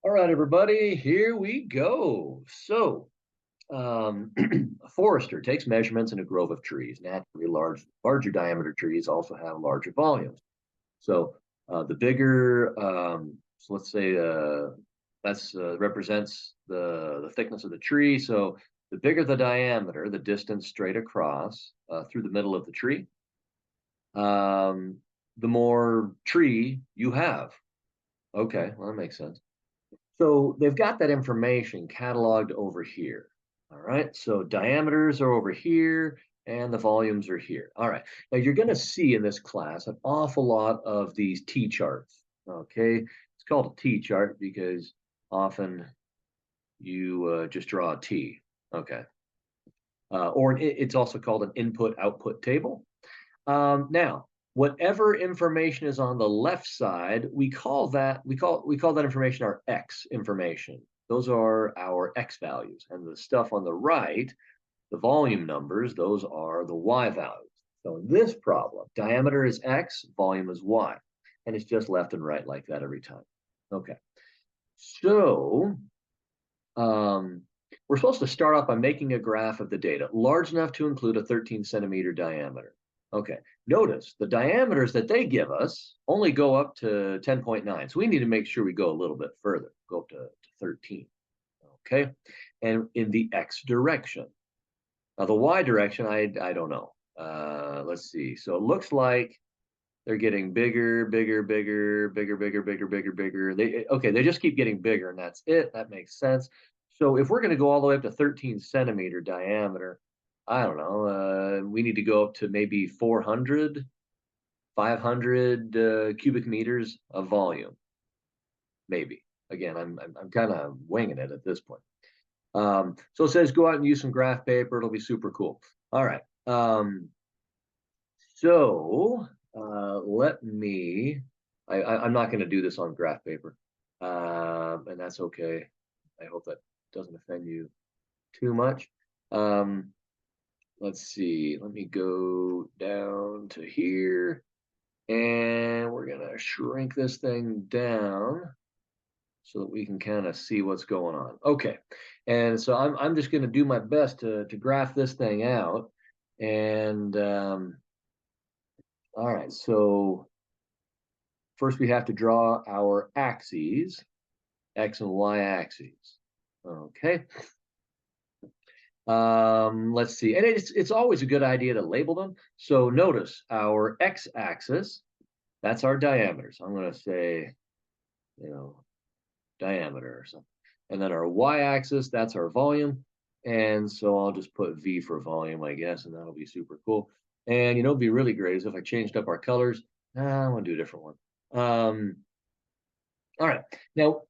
All right, everybody, here we go. A forester takes measurements in a grove of trees. Naturally, larger diameter trees also have larger volumes. So the bigger, so let's say that's represents the thickness of the tree. So the bigger the diameter, the distance straight across through the middle of the tree, um, the more tree you have. Okay, well, that makes sense. So they've got that information cataloged over here. All right. So diameters are over here and the volumes are here. All right. Now you're going to see in this class an awful lot of these T charts. Okay. It's called a T chart because often you just draw a T. Okay. Or it's also called an input output table. Now, whatever information is on the left side, we call that information our X information. Those are our X values, and the stuff on the right, the volume numbers, those are the Y values. So in this problem, diameter is X, volume is Y, and it's just left and right like that every time. Okay, so we're supposed to start off by making a graph of the data large enough to include a 13 centimeter diameter. Okay, notice the diameters that they give us only go up to 10.9. So we need to make sure we go a little bit further, go up to 13. Okay, and in the X direction. Now the Y direction, I don't know. Let's see. So it looks like they're getting bigger, bigger, bigger, bigger, bigger, bigger, bigger, bigger. They just keep getting bigger, and that's it. That makes sense. So if we're going to go all the way up to 13 centimeter diameter, I don't know. We need to go up to maybe 400, 500 cubic meters of volume, maybe. Again, I'm kind of winging it at this point. So it says go out and use some graph paper. It'll be super cool. All right. So let me, I'm not going to do this on graph paper, and that's okay. I hope that doesn't offend you too much. Let's see, let me go down to here, and we're going to shrink this thing down so that we can kind of see what's going on. Okay, and so I'm just going to do my best to graph this thing out, and all right, so first we have to draw our axes, X and Y axes. Okay. Let's see. And it's always a good idea to label them. So notice our X axis, that's our diameter. So I'm going to say, diameter or something. And then our Y axis, that's our volume. And so I'll just put V for volume, I guess, and that'll be super cool. And it'd be really great is if I changed up our colors. I want to do a different one. All right. Now,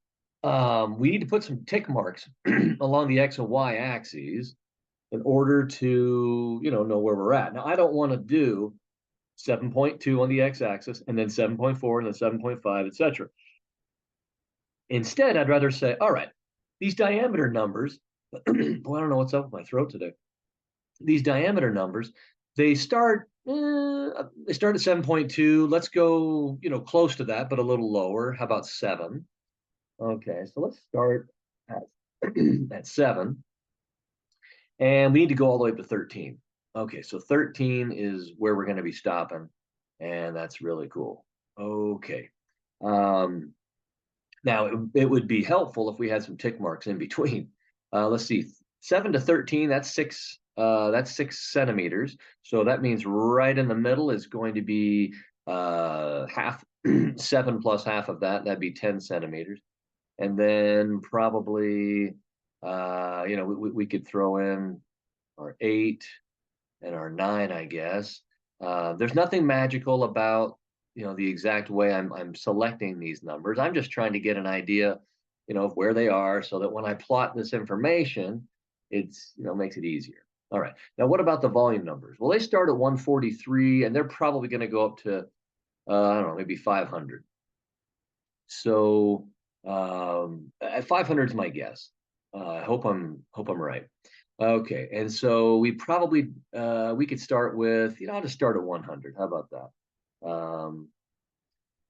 we need to put some tick marks along the X and Y axes in order to, know where we're at. Now, I don't want to do 7.2 on the X axis and then 7.4 and then 7.5, etc. Instead, I'd rather say, all right, these diameter numbers, boy, I don't know what's up with my throat today. These diameter numbers, they start at 7.2. Let's go, close to that, but a little lower. How about 7? Okay, so let's start at, at 7. And we need to go all the way up to 13. Okay, so 13 is where we're going to be stopping. And that's really cool. Okay. Now, it would be helpful if we had some tick marks in between. Let's see, 7 to 13, that's 6 centimeters. So that means right in the middle is going to be half 7 plus half of that. That'd be 10 centimeters. And then probably, we could throw in our 8 and our 9, I guess. There's nothing magical about the exact way I'm selecting these numbers. I'm just trying to get an idea, of where they are, so that when I plot this information, it's makes it easier. All right. Now, what about the volume numbers? Well, they start at 143, and they're probably going to go up to I don't know, maybe 500. So at 500 is my guess. I hope I'm right. Okay, and so we probably we could start with I'll just start at 100. How about that?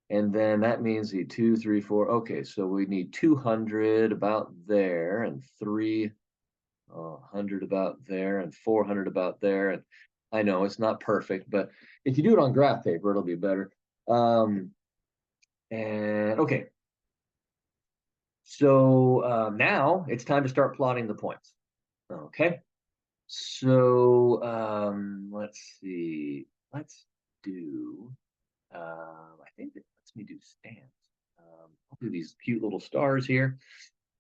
And then that means the 2, 3, 4. Okay, so we need 200 about there, and 300 about there, and 400 about there. And I know it's not perfect, but if you do it on graph paper, it'll be better. And okay, so now it's time to start plotting the points. Okay, so let's see. Let's do. I think it lets me do stands. I'll do these cute little stars here.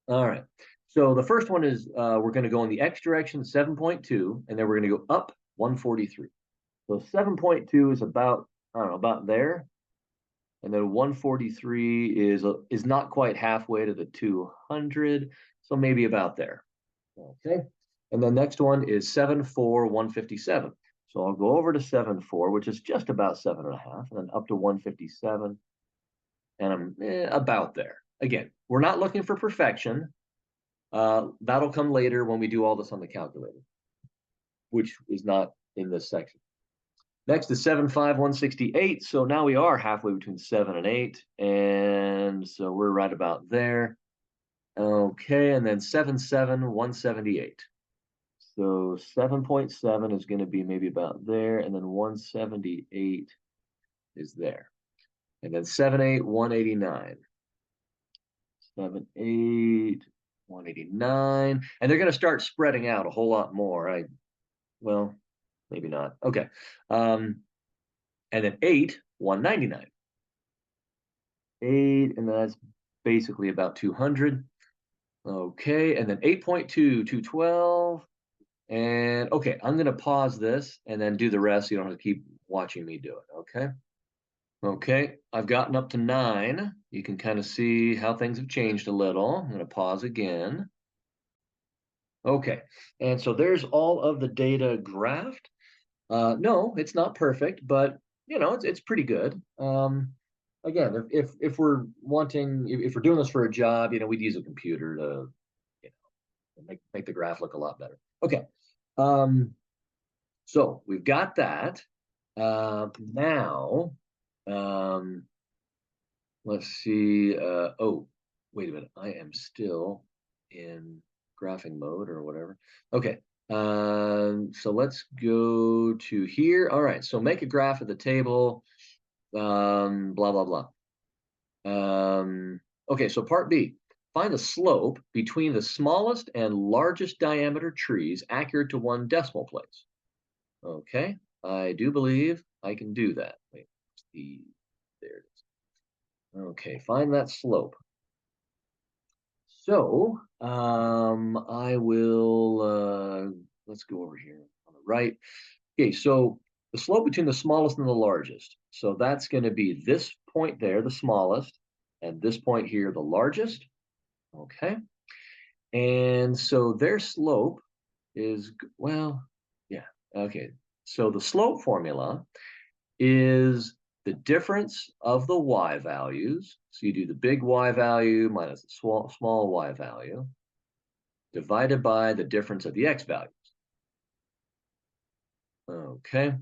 All right. So the first one is we're going to go in the x direction, 7.2, and then we're going to go up 143. So 7.2 is about, I don't know, about there. And then 143 is not quite halfway to the 200, so maybe about there. Okay. And the next one is 7.4, 157. So I'll go over to 7.4, which is just about 7.5, and then up to 157, and I'm about there. Again, we're not looking for perfection. That'll come later when we do all this on the calculator, which is not in this section. Next is 7.5, 168. So now we are halfway between 7 and 8. And so we're right about there. Okay, and then 7.7, 178. So 7.7 is going to be maybe about there, and then 178 is there. And then 7.8, 189. 7.8, 189. And they're going to start spreading out a whole lot more. Well, maybe not. Okay. And then 8, 199. 8, and that's basically about 200. Okay, and then 8.2, 212. And okay, I'm going to pause this and then do the rest so you don't have to keep watching me do it. Okay. Okay, I've gotten up to 9. You can kind of see how things have changed a little. I'm going to pause again. Okay, and so there's all of the data graphed. No, it's not perfect, but you know, it's pretty good. Again, if we're wanting, if we're doing this for a job, you know, we'd use a computer to, you know, make the graph look a lot better. Okay, so we've got that. Now, let's see. Oh, wait a minute. I am still in graphing mode or whatever. Okay. So let's go to here. All right. So make a graph of the table. Blah, blah, blah. Okay. So part B, find the slope between the smallest and largest diameter trees accurate to 1 decimal place. Okay. I do believe I can do that. Wait, there it is. Okay. Find that slope. So I will, let's go over here on the right. Okay, so the slope between the smallest and the largest. So that's going to be this point there, the smallest, and this point here, the largest. Okay. And so their slope is, well, yeah, okay. So the slope formula is the difference of the y values. So you do the big y value minus the small y value divided by the difference of the x values. Okay.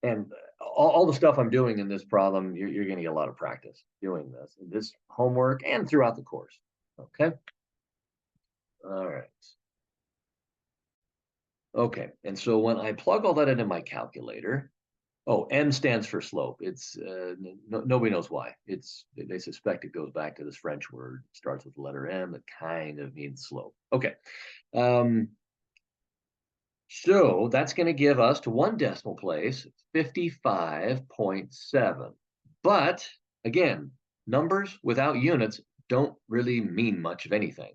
And all the stuff I'm doing in this problem, you're going to get a lot of practice doing this in this homework and throughout the course. Okay. All right. Okay. And so when I plug all that into my calculator, oh, M stands for slope. It's nobody knows why. They suspect it goes back to this French word. It starts with the letter M. It kind of means slope. Okay. So that's going to give us to 1 decimal place 55.7. But again, numbers without units don't really mean much of anything.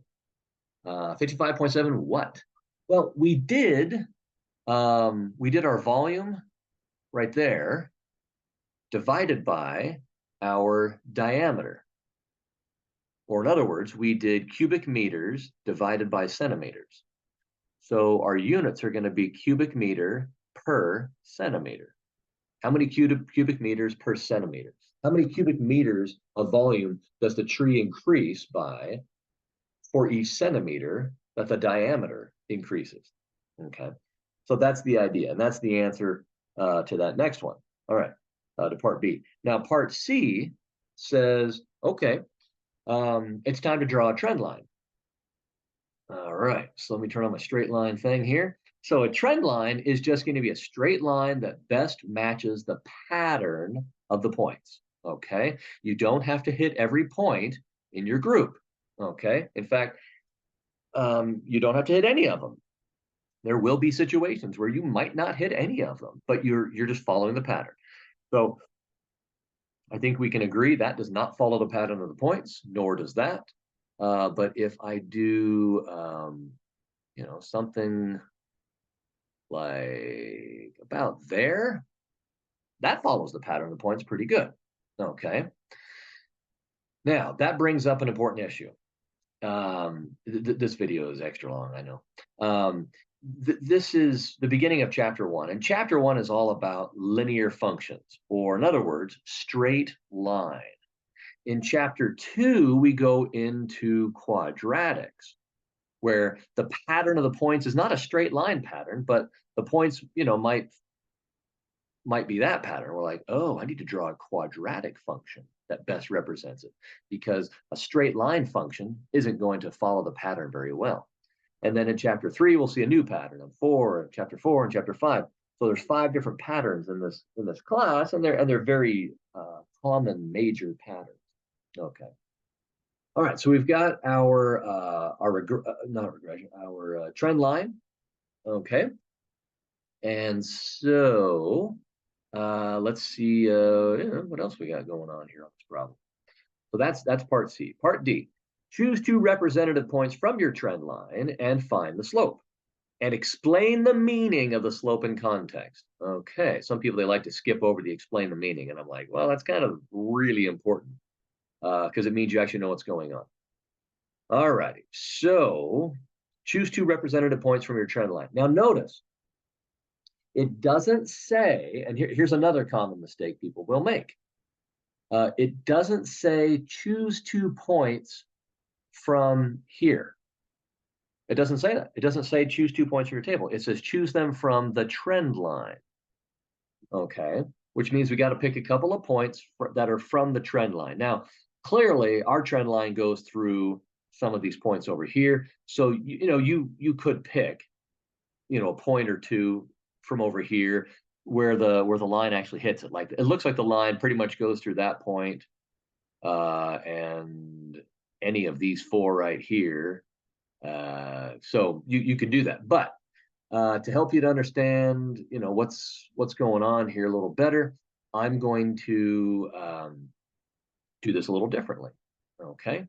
55.7 what? Well, we did our volume right there divided by our diameter. Or in other words, we did cubic meters divided by centimeters. So our units are going to be cubic meter per centimeter. How many cubic meters per centimeter? How many cubic meters of volume does the tree increase by for each centimeter that the diameter increases? Okay, so that's the idea, and that's the answer to that next one. All right. to part B. Now, part C says, okay, it's time to draw a trend line. All right, so let me turn on my straight line thing here. So a trend line is just going to be a straight line that best matches the pattern of the points. Okay, you don't have to hit every point in your group. Okay, in fact, you don't have to hit any of them. There will be situations where you might not hit any of them, but you're just following the pattern. So I think we can agree that does not follow the pattern of the points, nor does that. But if I do, something like about there, that follows the pattern of the points pretty good. Okay. Now, that brings up an important issue. This video is extra long, I know. This is the beginning of chapter 1, and chapter 1 is all about linear functions, or in other words, straight line. In chapter 2, we go into quadratics, where the pattern of the points is not a straight line pattern, but the points, might be that pattern. We're like, oh, I need to draw a quadratic function that best represents it, because a straight line function isn't going to follow the pattern very well. And then in chapter 3, we'll see a new pattern of 4, chapter 4, and chapter 5. So there's 5 different patterns in this class, and they're very common major patterns. Okay. All right. So we've got our trend line. Okay. And so let's see what else we got going on here on this problem. So that's part C. Part D. Choose 2 representative points from your trend line and find the slope. And explain the meaning of the slope in context. Okay, some people, they like to skip over the explain the meaning. And I'm like, well, that's kind of really important because it means you actually know what's going on. All righty, so choose 2 representative points from your trend line. Now notice, it doesn't say, and here's another common mistake people will make. It doesn't say choose 2 points from here. It doesn't say that. It doesn't say choose 2 points from your table. It says choose them from the trend line. Okay, which means we got to pick a couple of points that are from the trend line. Now, clearly, our trend line goes through some of these points over here. So you could pick, a point or 2 from over here where the line actually hits it. Like it looks like the line pretty much goes through that point, and any of these 4 right here. So you can do that, but to help you to understand, what's going on here a little better, I'm going to do this a little differently. Okay.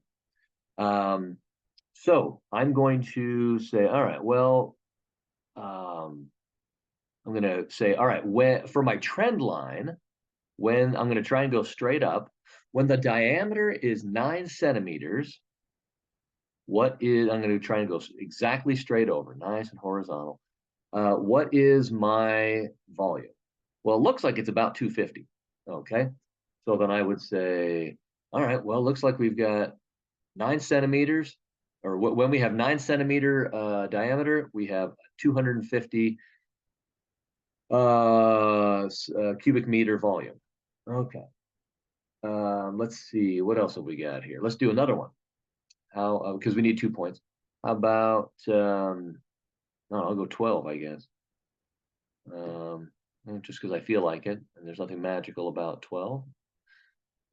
So I'm going to say, all right, well, I'm going to say, all right, for my trend line, when I'm going to try and go straight up, when the diameter is 9 centimeters, I'm going to try and go exactly straight over, nice and horizontal. What is my volume? Well, it looks like it's about 250. Okay. So then I would say, all right, well, it looks like we've got 9 centimeters, or when we have 9 centimeter diameter, we have 250 cubic meter volume. Okay. Let's see, what else have we got here? Let's do another one. How, because we need 2 points. How about, no, I'll go 12, I guess. Just because I feel like it, and there's nothing magical about 12.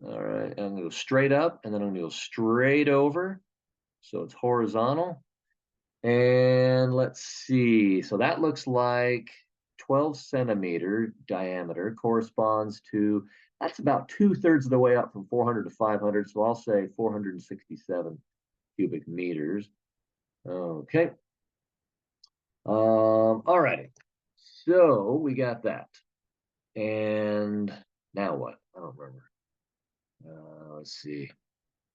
All right, I'm going to go straight up, and then I'm going to go straight over. So it's horizontal. And let's see. So that looks like 12 centimeter diameter corresponds to, that's about 2/3 of the way up from 400 to 500. So I'll say 467 cubic meters. Okay. All righty. So we got that. And now what? I don't remember. Let's see.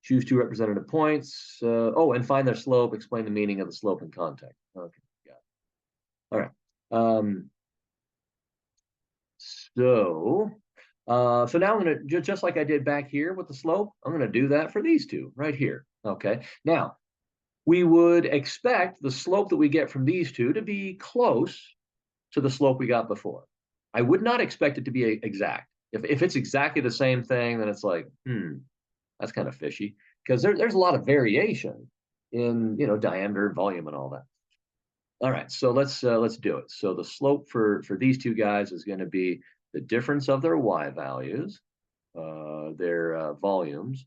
Choose 2 representative points. And find their slope. Explain the meaning of the slope in context. Okay, got it. All right. So now I'm going to, just like I did back here with the slope, I'm going to do that for these 2 right here. Okay. Now, we would expect the slope that we get from these 2 to be close to the slope we got before. I would not expect it to be exact. If it's exactly the same thing, then it's like, that's kind of fishy because there's a lot of variation in, diameter, volume, and all that. All right, so let's do it. So the slope for these two guys is going to be the difference of their y values, their volumes,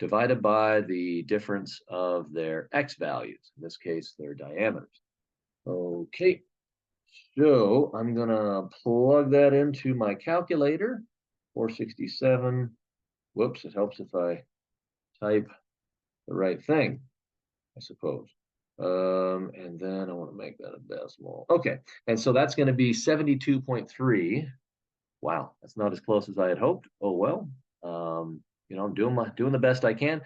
divided by the difference of their x values, in this case, their diameters. Okay, so I'm gonna plug that into my calculator, 467. Whoops, it helps if I type the right thing, I suppose. And then I want to make that a decimal. Okay, and so that's going to be 72.3. Wow, that's not as close as I had hoped. Oh well. I'm doing the best I can.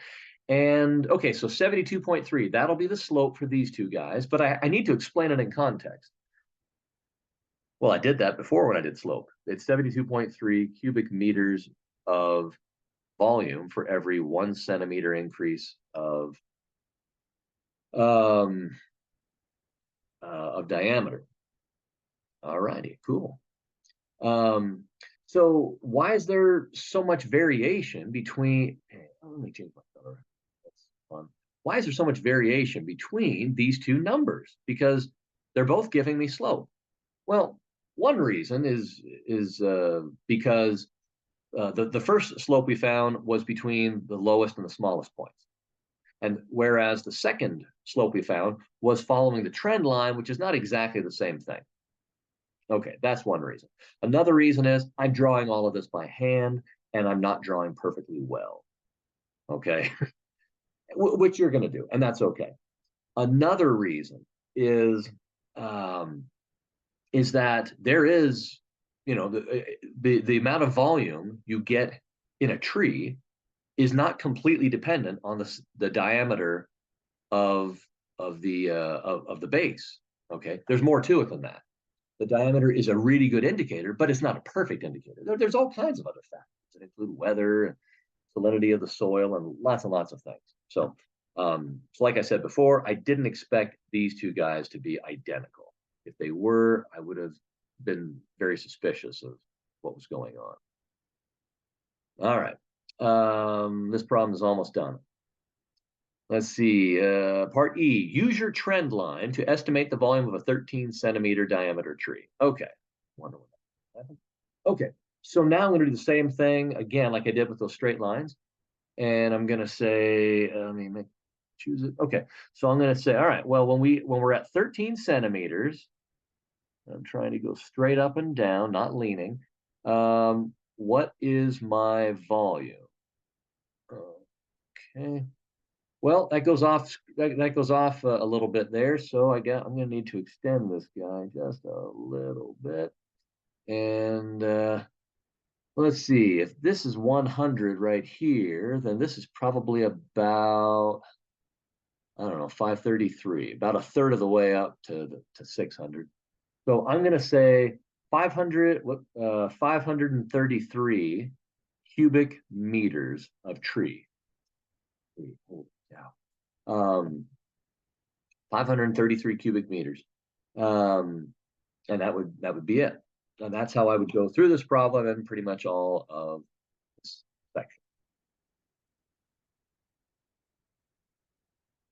And okay, so 72.3, that'll be the slope for these two guys, but I need to explain it in context. Well, I did that before when I did slope. It's 72.3 cubic meters of volume for every 1 centimeter increase of diameter. All righty, cool. So why is there so much variation between, let me change my color. That's fun. Why is there so much variation between these two numbers? Because they're both giving me slope. Well, one reason is because the first slope we found was between the lowest and the smallest points. And whereas the second slope we found was following the trend line, which is not exactly the same thing. Okay, that's one reason. Another reason is I'm drawing all of this by hand and I'm not drawing perfectly well. Okay, which you're going to do, and that's okay. Another reason is that there is, the amount of volume you get in a tree is not completely dependent on the diameter of the base. Okay, there's more to it than that. The diameter is a really good indicator, but it's not a perfect indicator. There's all kinds of other factors that include weather, salinity of the soil, and lots of things. So like I said before, I didn't expect these two guys to be identical. If they were, I would have been very suspicious of what was going on. All right. This problem is almost done. Let's see, part E, use your trend line to estimate the volume of a 13 centimeter diameter tree. Okay, wonder what that happened. Okay, so now I'm gonna do the same thing again, like I did with those straight lines. And I'm gonna say, let me choose it. Okay, so I'm gonna say, all right, well, when we're at 13 centimeters, I'm trying to go straight up and down, not leaning. What is my volume? Okay. Well, that goes off. That goes off a little bit there. So I'm going to need to extend this guy just a little bit. And let's see. If this is 100 right here, then this is probably about, I don't know, 533, about a third of the way up to 600. So I'm going to say 533 cubic meters of tree. Yeah. 533 cubic meters. And that would be it. And that's how I would go through this problem and pretty much all of